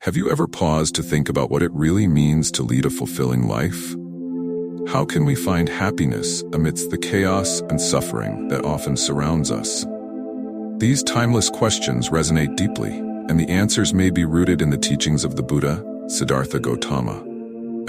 Have you ever paused to think about what it really means to lead a fulfilling life? How can we find happiness amidst the chaos and suffering that often surrounds us? These timeless questions resonate deeply, and the answers may be rooted in the teachings of the Buddha, Siddhartha Gautama.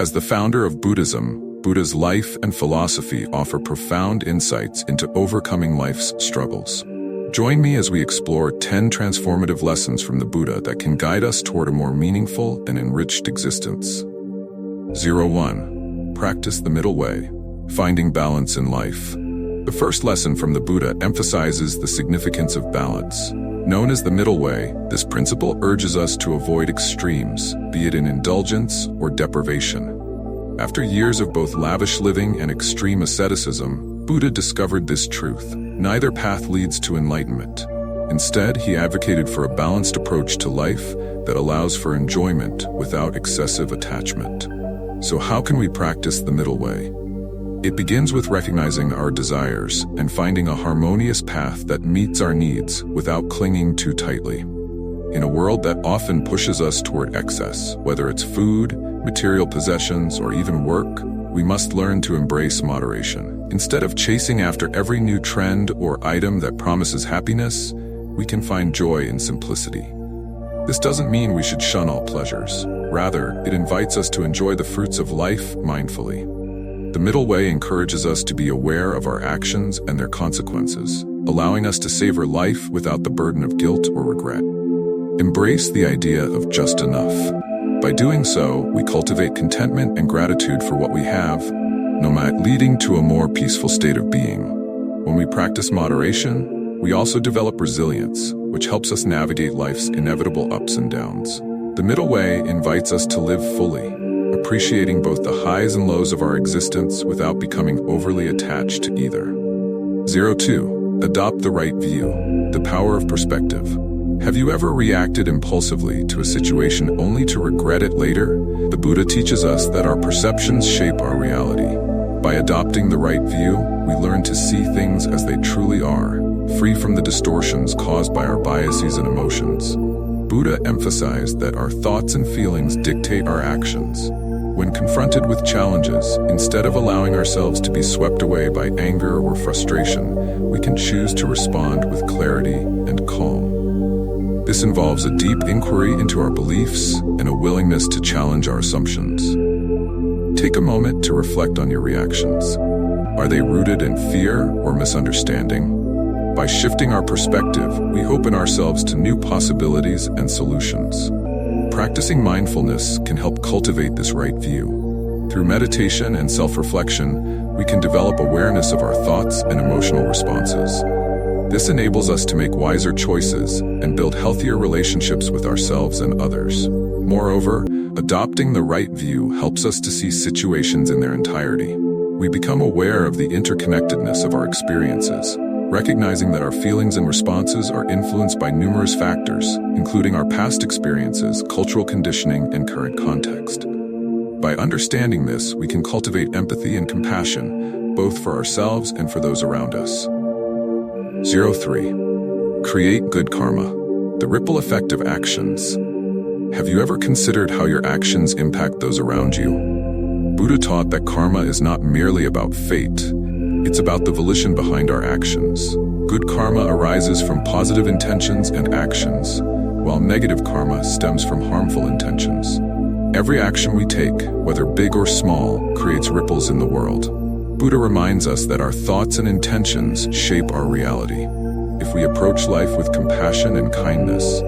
As the founder of Buddhism, Buddha's life and philosophy offer profound insights into overcoming life's struggles. Join me as we explore 10 transformative lessons from the Buddha that can guide us toward a more meaningful and enriched existence. 1. Practice the middle way, finding balance in life. The first lesson from the Buddha emphasizes the significance of balance. Known as the middle way, this principle urges us to avoid extremes, be it in indulgence or deprivation. After years of both lavish living and extreme asceticism, Buddha discovered this truth: neither path leads to enlightenment. Instead, he advocated for a balanced approach to life that allows for enjoyment without excessive attachment. So how can we practice the middle way? It begins with recognizing our desires and finding a harmonious path that meets our needs without clinging too tightly. In a world that often pushes us toward excess, whether it's food, material possessions, or even work, we must learn to embrace moderation. Instead of chasing after every new trend or item that promises happiness, we can find joy in simplicity. This doesn't mean we should shun all pleasures. Rather, it invites us to enjoy the fruits of life mindfully. The middle way encourages us to be aware of our actions and their consequences, allowing us to savor life without the burden of guilt or regret. Embrace the idea of just enough. By doing so, we cultivate contentment and gratitude for what we have, leading to a more peaceful state of being. When we practice moderation, we also develop resilience, which helps us navigate life's inevitable ups and downs. The middle way invites us to live fully, appreciating both the highs and lows of our existence without becoming overly attached to either. 2. Adopt the right view, the power of perspective. Have you ever reacted impulsively to a situation only to regret it later? The Buddha teaches us that our perceptions shape our reality. By adopting the right view, we learn to see things as they truly are, free from the distortions caused by our biases and emotions. Buddha emphasized that our thoughts and feelings dictate our actions. When confronted with challenges, instead of allowing ourselves to be swept away by anger or frustration, we can choose to respond with clarity and calm. This involves a deep inquiry into our beliefs and a willingness to challenge our assumptions. Take a moment to reflect on your reactions. Are they rooted in fear or misunderstanding? By shifting our perspective, we open ourselves to new possibilities and solutions. Practicing mindfulness can help cultivate this right view. Through meditation and self-reflection, we can develop awareness of our thoughts and emotional responses. This enables us to make wiser choices and build healthier relationships with ourselves and others. Moreover, adopting the right view helps us to see situations in their entirety. We become aware of the interconnectedness of our experiences, recognizing that our feelings and responses are influenced by numerous factors, including our past experiences, cultural conditioning, and current context. By understanding this, we can cultivate empathy and compassion, both for ourselves and for those around us. 3. Create good karma, the ripple effect of actions. Have you ever considered how your actions impact those around you? Buddha taught that karma is not merely about fate, it's about the volition behind our actions. Good karma arises from positive intentions and actions, while negative karma stems from harmful intentions. Every action we take, whether big or small, creates ripples in the world. Buddha reminds us that our thoughts and intentions shape our reality. If we approach life with compassion and kindness,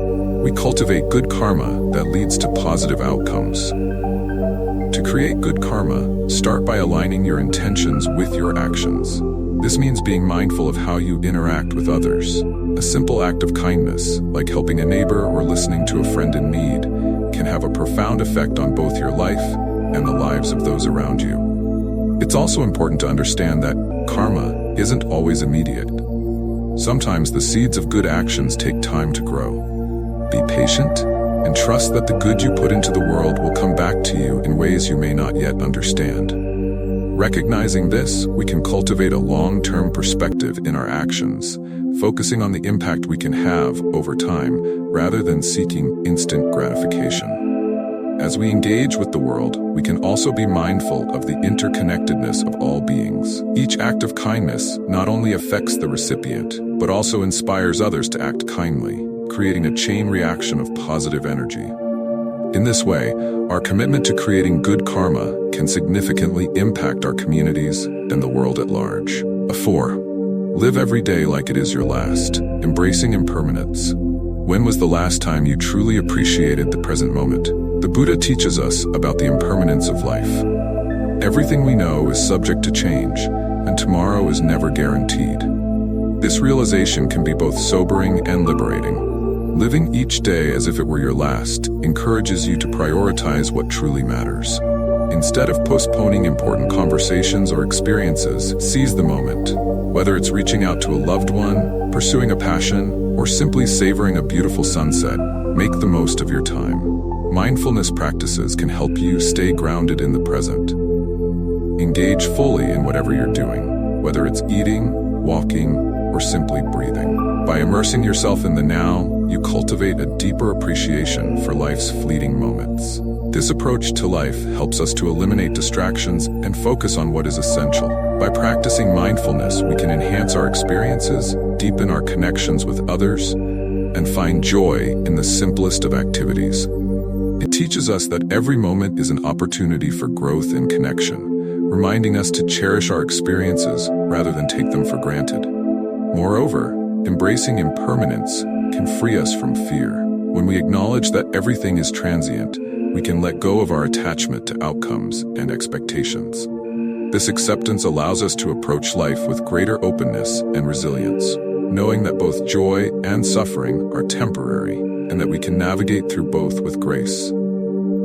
we cultivate good karma that leads to positive outcomes. To create good karma, start by aligning your intentions with your actions. This means being mindful of how you interact with others. A simple act of kindness, like helping a neighbor or listening to a friend in need, can have a profound effect on both your life and the lives of those around you. It's also important to understand that karma isn't always immediate. Sometimes the seeds of good actions take time to grow. Be patient and trust that the good you put into the world will come back to you in ways you may not yet understand. Recognizing this, we can cultivate a long-term perspective in our actions, focusing on the impact we can have over time rather than seeking instant gratification. As we engage with the world, we can also be mindful of the interconnectedness of all beings. Each act of kindness not only affects the recipient, but also inspires others to act kindly, creating a chain reaction of positive energy. In this way, our commitment to creating good karma can significantly impact our communities and the world at large. 4. Live every day like it is your last, embracing impermanence. When was the last time you truly appreciated the present moment? The Buddha teaches us about the impermanence of life. Everything we know is subject to change, and tomorrow is never guaranteed. This realization can be both sobering and liberating. Living each day as if it were your last encourages you to prioritize what truly matters. Instead of postponing important conversations or experiences, seize the moment. Whether it's reaching out to a loved one, pursuing a passion, or simply savoring a beautiful sunset, make the most of your time. Mindfulness practices can help you stay grounded in the present. Engage fully in whatever you're doing, whether it's eating, walking, or simply breathing. By immersing yourself in the now, you cultivate a deeper appreciation for life's fleeting moments. This approach to life helps us to eliminate distractions and focus on what is essential. By practicing mindfulness, we can enhance our experiences, deepen our connections with others, and find joy in the simplest of activities. It teaches us that every moment is an opportunity for growth and connection, reminding us to cherish our experiences rather than take them for granted. Moreover, embracing impermanence can free us from fear. When we acknowledge that everything is transient, we can let go of our attachment to outcomes and expectations. This acceptance allows us to approach life with greater openness and resilience, knowing that both joy and suffering are temporary and that we can navigate through both with grace.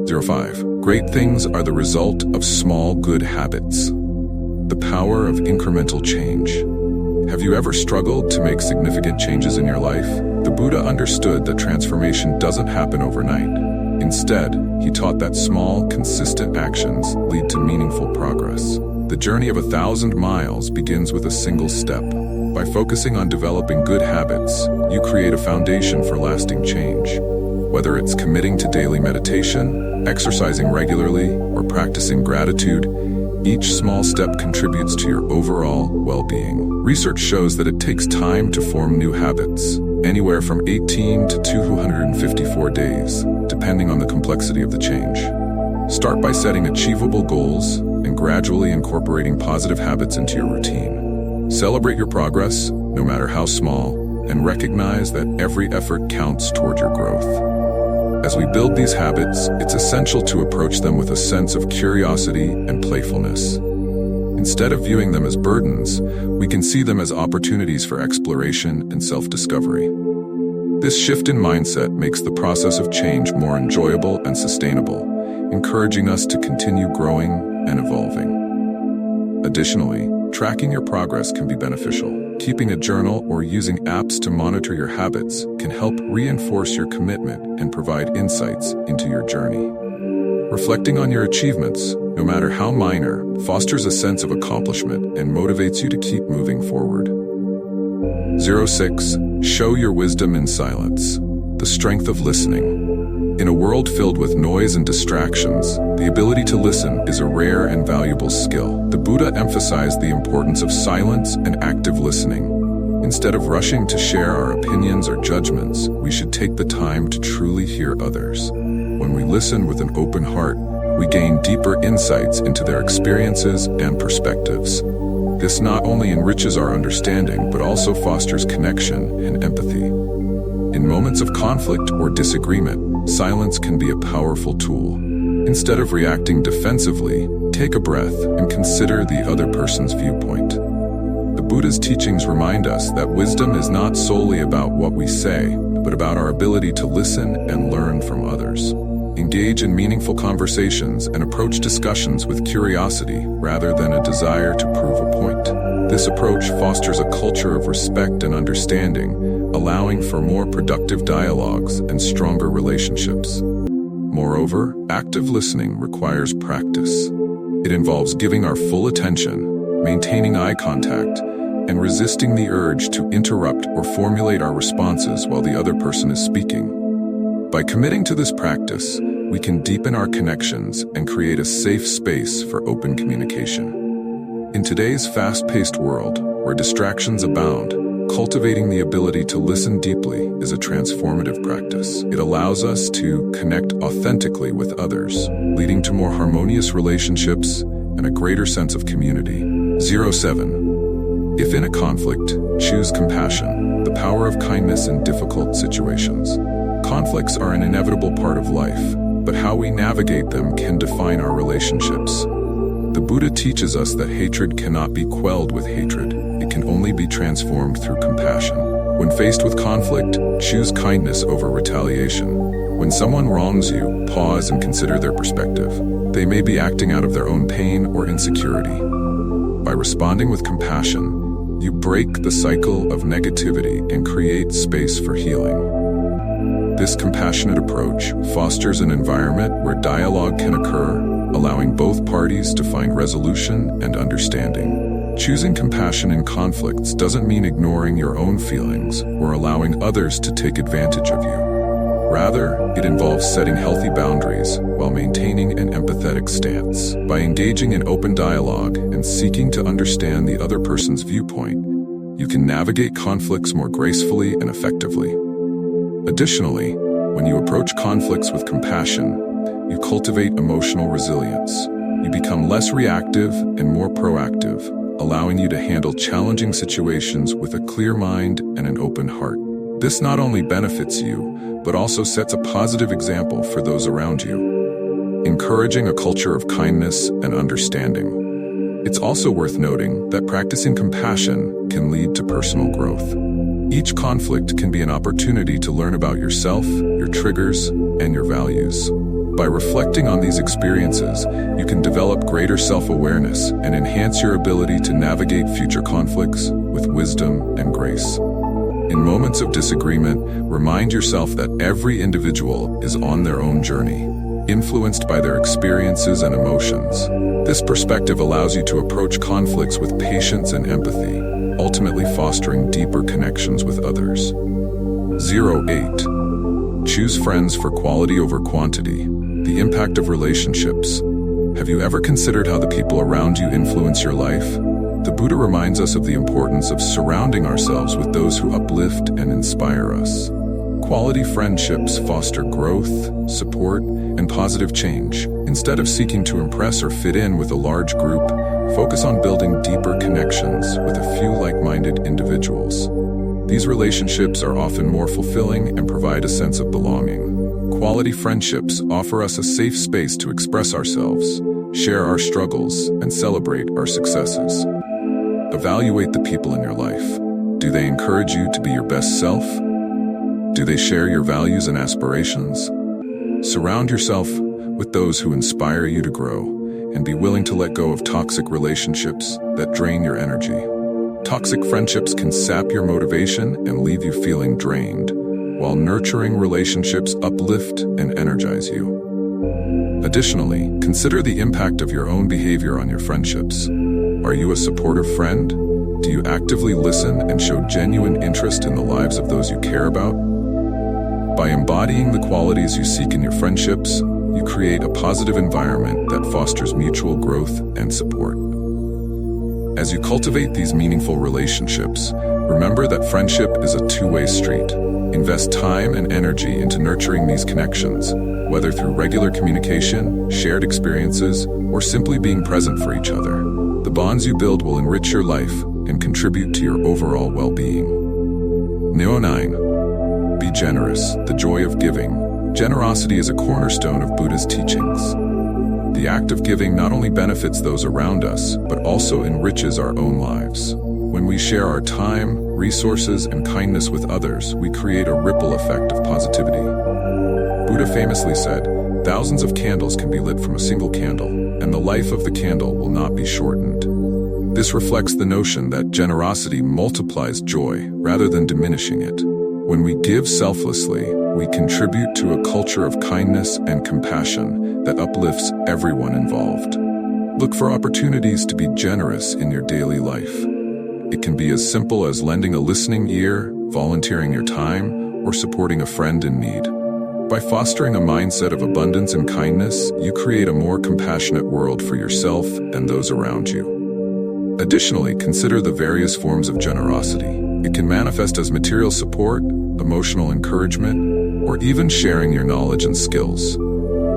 5. Great things are the result of small good habits. The power of incremental change. Have you ever struggled to make significant changes in your life? The Buddha understood that transformation doesn't happen overnight. Instead, he taught that small, consistent actions lead to meaningful progress. The journey of 1,000 miles begins with a single step. By focusing on developing good habits, you create a foundation for lasting change. Whether it's committing to daily meditation, exercising regularly, or practicing gratitude, each small step contributes to your overall well-being. Research shows that it takes time to form new habits, anywhere from 18 to 254 days, depending on the complexity of the change. Start by setting achievable goals and gradually incorporating positive habits into your routine. Celebrate your progress, no matter how small, and recognize that every effort counts toward your growth. As we build these habits, it's essential to approach them with a sense of curiosity and playfulness. Instead of viewing them as burdens, we can see them as opportunities for exploration and self-discovery. This shift in mindset makes the process of change more enjoyable and sustainable, encouraging us to continue growing and evolving. Additionally, tracking your progress can be beneficial. Keeping a journal or using apps to monitor your habits can help reinforce your commitment and provide insights into your journey. Reflecting on your achievements, no matter how minor, fosters a sense of accomplishment and motivates you to keep moving forward. 6. Show your wisdom in silence. The strength of listening. In a world filled with noise and distractions, the ability to listen is a rare and valuable skill. The Buddha emphasized the importance of silence and active listening. Instead of rushing to share our opinions or judgments, we should take the time to truly hear others. When we listen with an open heart, we gain deeper insights into their experiences and perspectives. This not only enriches our understanding, but also fosters connection and empathy. In moments of conflict or disagreement, silence can be a powerful tool. Instead of reacting defensively, take a breath and consider the other person's viewpoint. The Buddha's teachings remind us that wisdom is not solely about what we say, but about our ability to listen and learn from others. Engage in meaningful conversations and approach discussions with curiosity rather than a desire to prove a point. This approach fosters a culture of respect and understanding, allowing for more productive dialogues and stronger relationships. Moreover, active listening requires practice. It involves giving our full attention, maintaining eye contact, and resisting the urge to interrupt or formulate our responses while the other person is speaking. By committing to this practice, we can deepen our connections and create a safe space for open communication. In today's fast-paced world, where distractions abound, cultivating the ability to listen deeply is a transformative practice. It allows us to connect authentically with others, leading to more harmonious relationships and a greater sense of community. 07. If in a conflict, choose compassion, the power of kindness in difficult situations. Conflicts are an inevitable part of life, but how we navigate them can define our relationships. The Buddha teaches us that hatred cannot be quelled with hatred. It can only be transformed through compassion. When faced with conflict, choose kindness over retaliation. When someone wrongs you, pause and consider their perspective. They may be acting out of their own pain or insecurity. By responding with compassion, you break the cycle of negativity and create space for healing. This compassionate approach fosters an environment where dialogue can occur, allowing both parties to find resolution and understanding. Choosing compassion in conflicts doesn't mean ignoring your own feelings or allowing others to take advantage of you. Rather, it involves setting healthy boundaries while maintaining an empathetic stance. By engaging in open dialogue and seeking to understand the other person's viewpoint, you can navigate conflicts more gracefully and effectively. Additionally, when you approach conflicts with compassion, you cultivate emotional resilience. You become less reactive and more proactive, allowing you to handle challenging situations with a clear mind and an open heart. This not only benefits you, but also sets a positive example for those around you, encouraging a culture of kindness and understanding. It's also worth noting that practicing compassion can lead to personal growth. Each conflict can be an opportunity to learn about yourself, your triggers, and your values. By reflecting on these experiences, you can develop greater self-awareness and enhance your ability to navigate future conflicts with wisdom and grace. In moments of disagreement, remind yourself that every individual is on their own journey, influenced by their experiences and emotions. This perspective allows you to approach conflicts with patience and empathy, ultimately fostering deeper connections with others. 08. Choose friends for quality over quantity. The impact of relationships. Have you ever considered how the people around you influence your life? The Buddha reminds us of the importance of surrounding ourselves with those who uplift and inspire us. Quality friendships foster growth, support, and positive change. Instead of seeking to impress or fit in with a large group, focus on building deeper connections with a few like-minded individuals. These relationships are often more fulfilling and provide a sense of belonging. Quality friendships offer us a safe space to express ourselves, share our struggles, and celebrate our successes. Evaluate the people in your life. Do they encourage you to be your best self? Do they share your values and aspirations? Surround yourself with those who inspire you to grow, and be willing to let go of toxic relationships that drain your energy. Toxic friendships can sap your motivation and leave you feeling drained, while nurturing relationships uplift and energize you. Additionally, consider the impact of your own behavior on your friendships. Are you a supportive friend? Do you actively listen and show genuine interest in the lives of those you care about? By embodying the qualities you seek in your friendships, you create a positive environment that fosters mutual growth and support. As you cultivate these meaningful relationships, remember that friendship is a two-way street. Invest time and energy into nurturing these connections, whether through regular communication, shared experiences, or simply being present for each other. The bonds you build will enrich your life and contribute to your overall well-being. 9. Be generous, the joy of giving. Generosity is a cornerstone of Buddha's teachings. The act of giving not only benefits those around us, but also enriches our own lives. When we share our time, resources, and kindness with others, we create a ripple effect of positivity. Buddha famously said, "Thousands of candles can be lit from a single candle, and the life of the candle will not be shortened." This reflects the notion that generosity multiplies joy rather than diminishing it. When we give selflessly, we contribute to a culture of kindness and compassion that uplifts everyone involved. Look for opportunities to be generous in your daily life. It can be as simple as lending a listening ear, volunteering your time, or supporting a friend in need. By fostering a mindset of abundance and kindness, you create a more compassionate world for yourself and those around you. Additionally, consider the various forms of generosity. It can manifest as material support, emotional encouragement, or even sharing your knowledge and skills.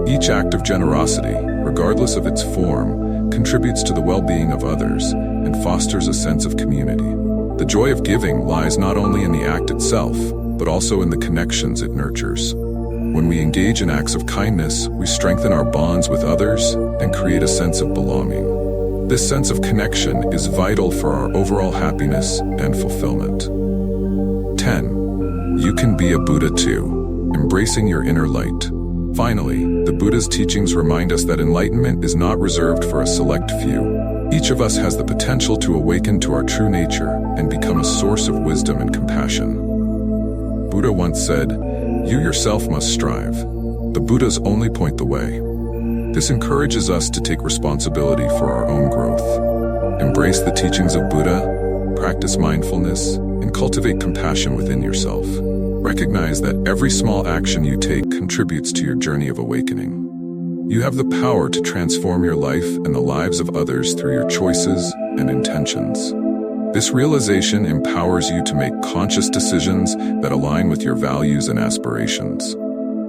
Each act of generosity, regardless of its form, contributes to the well-being of others and fosters a sense of community. The joy of giving lies not only in the act itself, but also in the connections it nurtures. When we engage in acts of kindness, we strengthen our bonds with others and create a sense of belonging. This sense of connection is vital for our overall happiness and fulfillment. 10. You can be a Buddha too, embracing your inner light. Finally, the Buddha's teachings remind us that enlightenment is not reserved for a select few. Each of us has the potential to awaken to our true nature and become a source of wisdom and compassion. Buddha once said, "You yourself must strive. The Buddhas only point the way." This encourages us to take responsibility for our own growth. Embrace the teachings of Buddha, practice mindfulness, and cultivate compassion within yourself. Recognize that every small action you take contributes to your journey of awakening. You have the power to transform your life and the lives of others through your choices and intentions. This realization empowers you to make conscious decisions that align with your values and aspirations.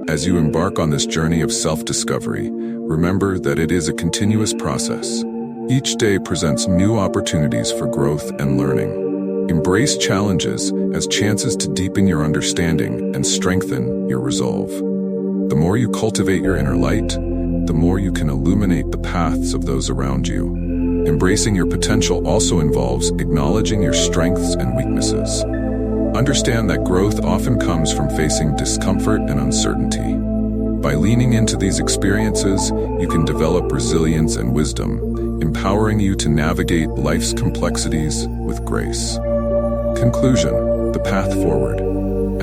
As you embark on this journey of self-discovery, remember that it is a continuous process. Each day presents new opportunities for growth and learning. Embrace challenges as chances to deepen your understanding and strengthen your resolve. The more you cultivate your inner light, the more you can illuminate the paths of those around you. Embracing your potential also involves acknowledging your strengths and weaknesses. Understand that growth often comes from facing discomfort and uncertainty. By leaning into these experiences, you can develop resilience and wisdom, empowering you to navigate life's complexities with grace. Conclusion: the path forward.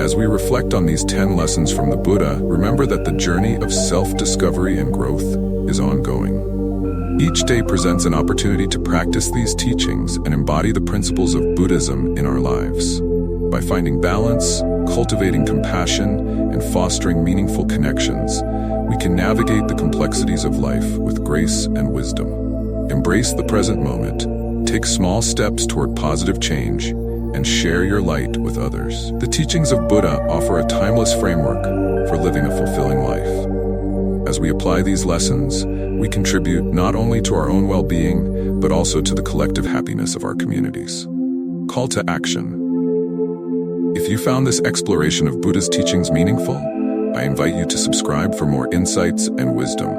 As we reflect on these 10 lessons from the Buddha, remember that the journey of self-discovery and growth is ongoing. Each day presents an opportunity to practice these teachings and embody the principles of Buddhism in our lives. By finding balance, cultivating compassion, and fostering meaningful connections, we can navigate the complexities of life with grace and wisdom. Embrace the present moment, take small steps toward positive change, and share your light with others. The teachings of Buddha offer a timeless framework for living a fulfilling life. As we apply these lessons, we contribute not only to our own well-being, but also to the collective happiness of our communities. Call to action. If you found this exploration of Buddha's teachings meaningful, I invite you to subscribe for more insights and wisdom.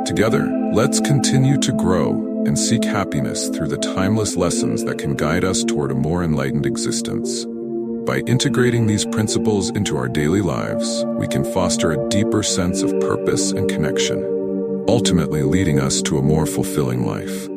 Together, let's continue to grow and seek happiness through the timeless lessons that can guide us toward a more enlightened existence. By integrating these principles into our daily lives, we can foster a deeper sense of purpose and connection, ultimately leading us to a more fulfilling life.